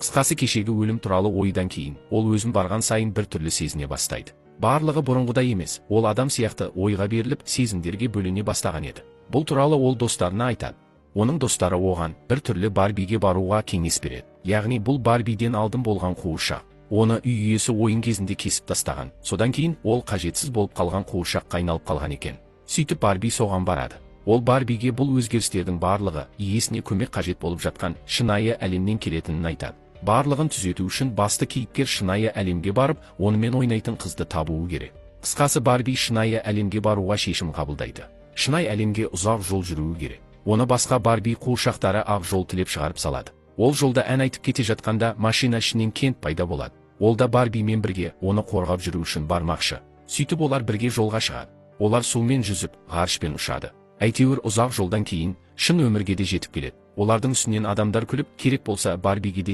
Қысқасы кешегі өлім туралы ойдан кейін, ол өзін барған сайын бір түрлі сезіне бастайды. Барлығы бұрынғыдай емес, ол адам сияқты ойға беріліп, сезімдерге бөлене бастаған еді. Бұл туралы ол достарына айтады. Оның достары оған бір түрлі Барбиге баруға кеңес береді. Яғни бұл Барбиден алдын болған қуыршақ. Оны үй иесі ойын кезінде кесіп тастаған. Содан кейін ол қажетсіз болып қалған қуыршаққа айналып қалған екен. Сөйтіп Барби соған барады. Ол Барбиге бұл өзгерістердің барлығы иесіне көмек қажет болып жатқан шынайы әлемнен келетінін айтады. Барлығын түзету үшін басты кейіпкер шынайы әлемге барып, онымен ойнайтын қызды табуы керек. Қысқасы Барби шынайы әлемге баруға шешім қабылдайды. Шынайы әлемге ұзақ жол жүруі керек. Оны басқа Барби қуыршақтары ақ жол тілеп шығарып салады. Ол жолда ән айтып кете жатқанда машина ішінен Кент пайда болады. Ол да Барбимен бірге оны қорғап жүру үшін бармақшы. Сөйтіп олар бірге жолға шығады. Олар сумен жүзіп, ғарышпен ұшады. Әйтеуір ұзақ жолдан кейін шын өмірге де жетіп келеді. Олардың үстінен адамдар күліп, керек болса Барбиге де